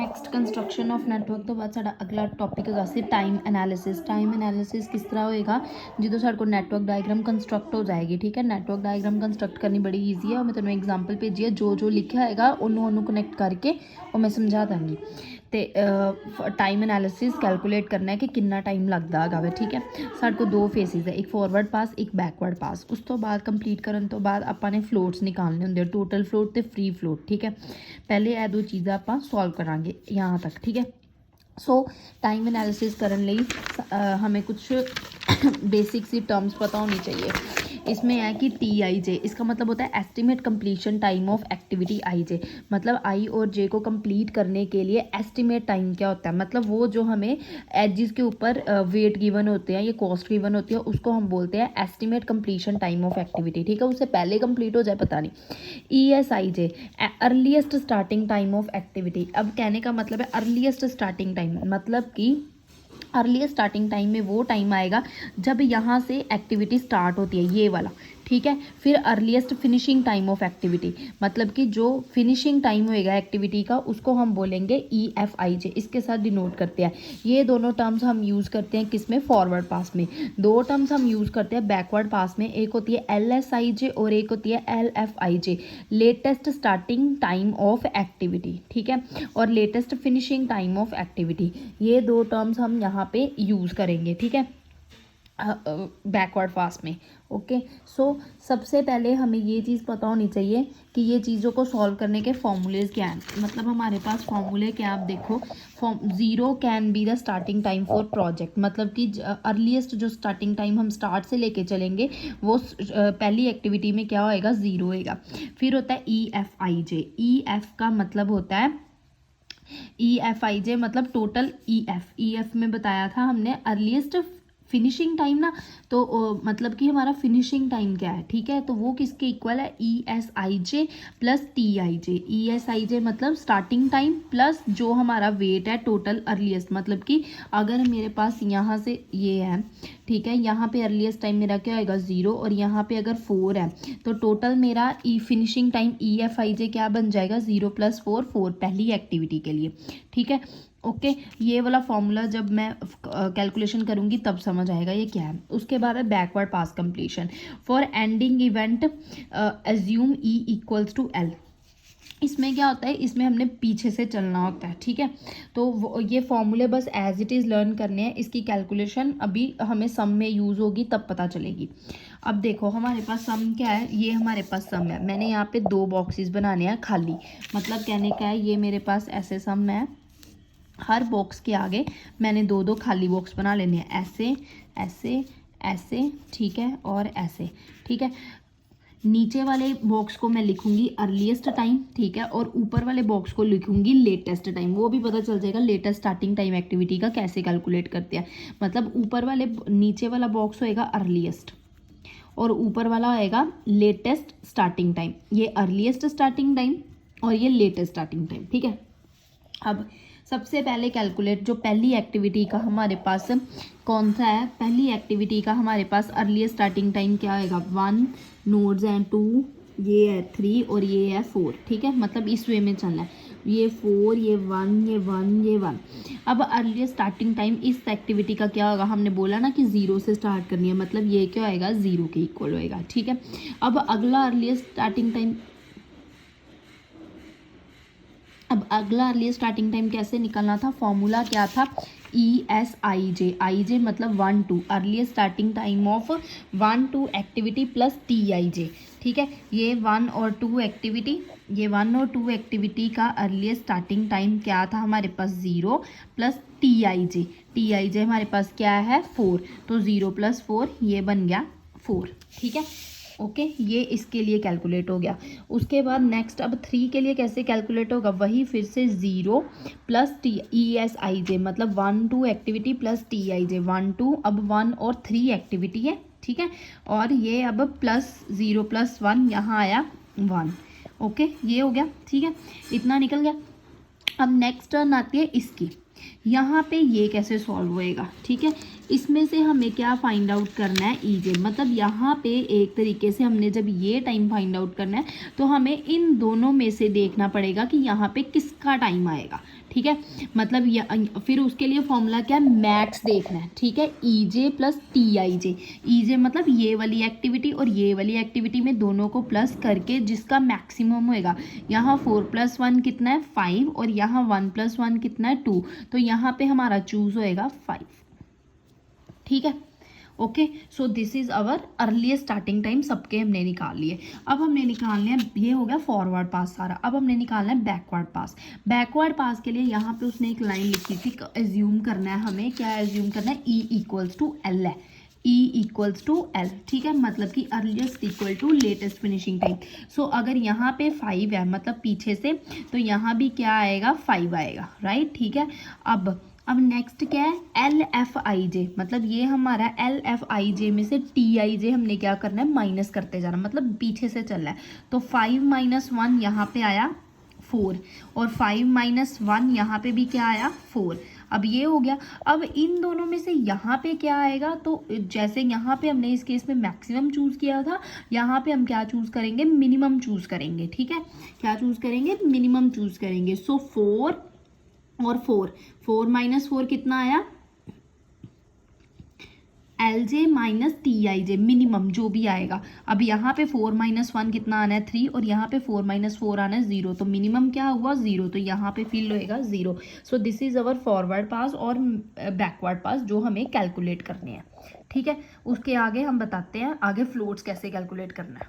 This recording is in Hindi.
नैक्सट कंस्ट्रक्शन ऑफ नैटवर्क तो बाद साडा अगला टॉपिक है सी टाइम एनालिसिस। टाइम एनालिसिस किस तरह होएगा जो साडे को नैटवर्क डायग्राम कंस्ट्रक्ट हो जाएगी। ठीक है, नैटवर्क डायग्राम कंस्ट्रक्ट करनी बड़ी ईजी है और मैं तेन एग्जाम्पल भेजी है, जो जो लिखा है उन्होंने कनैक्ट करके और मैं समझा दूँगी। तो टाइम एनालिसिस कैलकुलेट करना है कि कितना टाइम लगता है। ठीक है, साडे को दो फेसिस है, एक फॉरवर्ड पास एक बैकवर्ड पास। उस तो बाद कंप्लीट करने तो बाद आपाने फ्लोट्स निकालने होंगे, टोटल फ्लोट तो फ्री फ्लोट। ठीक है, पहले यह दो चीज़ें आप सॉल्व करांगे यहाँ तक। ठीक है, सो टाइम एनालिसिस करने हमें कुछ बेसिक सी टर्म्स पता होनी चाहिए। इसमें है कि TIJ, इसका मतलब होता है estimate completion time of activity IJ। मतलब I और J को कंप्लीट करने के लिए एस्टिमेट टाइम क्या होता है, मतलब वो जो हमें एजिस के ऊपर वेट गिवन होते हैं या कॉस्ट गिवन होती है उसको हम बोलते हैं estimate completion time of activity. ठीक है, उससे पहले कंप्लीट हो जाए पता नहीं। ESIJ earliest starting time of activity. अब कहने का मतलब है अर्लीस्ट स्टार्टिंग टाइम, मतलब कि अर्लीस्ट स्टार्टिंग टाइम में वो टाइम आएगा जब यहाँ से एक्टिविटी स्टार्ट होती है, ये वाला। ठीक है, फिर earliest finishing time of activity, मतलब कि जो फिनिशिंग टाइम होएगा एक्टिविटी का उसको हम बोलेंगे EFIJ। इसके साथ डिनोट करते हैं। ये दोनों टर्म्स हम यूज़ करते हैं किस में, फॉरवर्ड पास में। दो टर्म्स हम यूज़ करते हैं बैकवर्ड पास में, एक होती है LSIJ और एक होती है LFIJ, latest starting time of activity. ठीक है, और latest finishing time of activity, ये दो टर्म्स हम यहाँ पे यूज़ करेंगे। ठीक है, बैकवर्ड पास में। ओके, सो सबसे पहले हमें ये चीज़ पता होनी चाहिए कि ये चीज़ों को सॉल्व करने के फॉर्मूलेज क्या हैं। मतलब हमारे पास फॉर्मूले क्या, आप देखो, 0 can be the starting time for project, मतलब कि अर्लीस्ट जो स्टार्टिंग टाइम हम स्टार्ट से लेके चलेंगे वो पहली एक्टिविटी में क्या होएगा, 0 होएगा। फिर होता है EFIJ। EF का मतलब होता है EFIJ मतलब टोटल EF में बताया था हमने अर्लीस्ट फिनिशिंग टाइम ना, तो मतलब कि हमारा फिनिशिंग टाइम क्या है। ठीक है, तो वो किसके इक्वल है, ESIJ प्लस TIJ। ESIJ मतलब स्टार्टिंग टाइम प्लस जो हमारा वेट है टोटल अर्लीस्ट, मतलब कि अगर मेरे पास यहाँ से ये है, ठीक है, यहाँ पे अर्लीस्ट टाइम मेरा क्या आएगा, 0, और यहाँ पे अगर 4 है तो टोटल मेरा फिनिशिंग टाइम EFIJ क्या बन जाएगा, 0 + 4 4 पहली एक्टिविटी के लिए। ठीक है, ओके, ये वाला फॉर्मूला जब मैं कैलकुलेशन करूँगी तब समझ आएगा ये क्या है। उसके बाद है backward pass completion for ending event assume E = L। इसमें क्या होता है, इसमें हमने पीछे से चलना होता है। ठीक है, तो ये फॉर्मूले बस एज इट इज़ लर्न करने हैं, इसकी कैलकुलेशन अभी हमें सम में यूज़ होगी तब पता चलेगी। अब देखो हमारे पास सम क्या है, ये हमारे पास सम है। मैंने यहाँ पे 2 बॉक्सेस बनाने हैं खाली, मतलब कहने का है ये मेरे पास ऐसे सम है, हर बॉक्स के आगे मैंने 2 खाली बॉक्स बना लेने हैं, ऐसे ऐसे ऐसे। ठीक है, और ऐसे। ठीक है, नीचे वाले बॉक्स को मैं लिखूंगी अर्लीस्ट टाइम, ठीक है, और ऊपर वाले बॉक्स को लिखूंगी लेटेस्ट टाइम। वो भी पता चल जाएगा लेटेस्ट स्टार्टिंग टाइम एक्टिविटी का कैसे कैलकुलेट करते हैं। मतलब ऊपर वाले नीचे वाला बॉक्स होएगा अर्लीस्ट और ऊपर वाला होएगा लेटेस्ट स्टार्टिंग टाइम। ये अर्लीस्ट स्टार्टिंग टाइम और ये लेटेस्ट स्टार्टिंग टाइम। ठीक है, अब सबसे पहले कैलकुलेट जो पहली एक्टिविटी का हमारे पास कौन सा है, पहली एक्टिविटी का हमारे पास अर्लीस्ट स्टार्टिंग टाइम क्या आएगा, 1 नोड्स हैं 2, ये है 3 और ये है 4। ठीक है, मतलब इस वे में चलना है, ये 4 ये 1 ये 1 ये 1। अब अर्लीस्ट स्टार्टिंग टाइम इस एक्टिविटी का क्या होगा, हमने बोला ना कि 0 से स्टार्ट करनी है, मतलब ये क्या होएगा, 0 के इक्वल होएगा। ठीक है, अब अगला अर्लीस्ट स्टार्टिंग टाइम, अब अगला अर्लीस्ट स्टार्टिंग टाइम कैसे निकलना था, फॉर्मूला क्या था, ESIJ। IJ मतलब 1 2, earliest starting time of 1 2 activity plus TIJ। ठीक है, ये 1 और 2 एक्टिविटी, ये 1 और 2 एक्टिविटी का अर्लीस्ट स्टार्टिंग टाइम क्या था हमारे पास, 0 प्लस TIJ। TIJ हमारे पास क्या है, 4, तो 0 + 4 ये बन गया 4। ठीक है, ओके, ये इसके लिए कैलकुलेट हो गया। उसके बाद नेक्स्ट अब 3 के लिए कैसे कैलकुलेट होगा, वही फिर से 0 प्लस ESIJ मतलब 1 2 एक्टिविटी प्लस TIJ 1 2, अब 1 और 3 एक्टिविटी है। ठीक है, और ये अब प्लस 0 + 1 यहाँ आया 1। ओके, ये हो गया। ठीक है, इतना निकल गया। अब नेक्स्ट टर्न आती है इसकी, यहाँ पे ये कैसे सॉल्व होएगा, ठीक है। इसमें से हमें क्या फाइंड आउट करना है, ईजे, मतलब यहाँ पे एक तरीके से हमने जब ये टाइम फाइंड आउट करना है तो हमें इन दोनों में से देखना पड़ेगा कि यहाँ पे किसका टाइम आएगा, ठीक है। मतलब फिर उसके लिए फॉर्मूला क्या है, मैक्स देखना है, ठीक है। EJ plus T I J, EJ मतलब ये वाली एक्टिविटी और ये वाली एक्टिविटी में दोनों को प्लस करके जिसका मैक्सिमम होएगा। यहाँ 4+1 कितना है 5 और यहाँ 1+1 कितना है 2, तो यहाँ पे हमारा चूज होएगा 5, ठीक है। Okay, so this is our earliest starting time, सबके हमने निकाल लिए। अब हमने निकालना है, ये हो गया फॉरवर्ड पास सारा। अब हमने निकालना है बैकवर्ड पास। बैकवर्ड पास के लिए यहाँ पे उसने एक लाइन लिखी थी, एज्यूम करना है हमें, क्या एज्यूम करना है, E इक्वल्स टू एल है, E इक्वल्स टू एल, ठीक है। मतलब कि earliest equal to latest finishing time. So अगर यहाँ पे 5 है मतलब पीछे से, तो यहाँ भी क्या आएगा 5 आएगा, राइट, ठीक है। अब नेक्स्ट क्या है, एल एफ आई जे, मतलब ये हमारा एल एफ आई जे में से टी आई जे हमने क्या करना है, माइनस करते जाना, मतलब पीछे से चल रहा है। तो 5 - 1 यहाँ पे आया 4 और 5 - 1 यहाँ पे भी क्या आया 4। अब ये हो गया। अब इन दोनों में से यहाँ पे क्या आएगा, तो जैसे यहाँ पे हमने इस केस में मैक्सिमम चूज किया था, यहाँ पे हम क्या चूज करेंगे, मिनिमम चूज करेंगे, ठीक है। क्या चूज करेंगे, मिनिमम चूज करेंगे। सो 4 और 4, 4 - 4 कितना आया, L J minus T I J, minimum जो भी आएगा। अब यहाँ पे 4 - 1 कितना आना है 3 और यहाँ पे 4 - 4 आना है 0, तो मिनिमम क्या हुआ 0, तो यहाँ पे फिल होएगा 0। So this is our forward pass और बैकवर्ड पास जो हमें कैलकुलेट करने हैं, ठीक है। उसके आगे हम बताते हैं आगे फ्लोट्स कैसे कैलकुलेट करना है।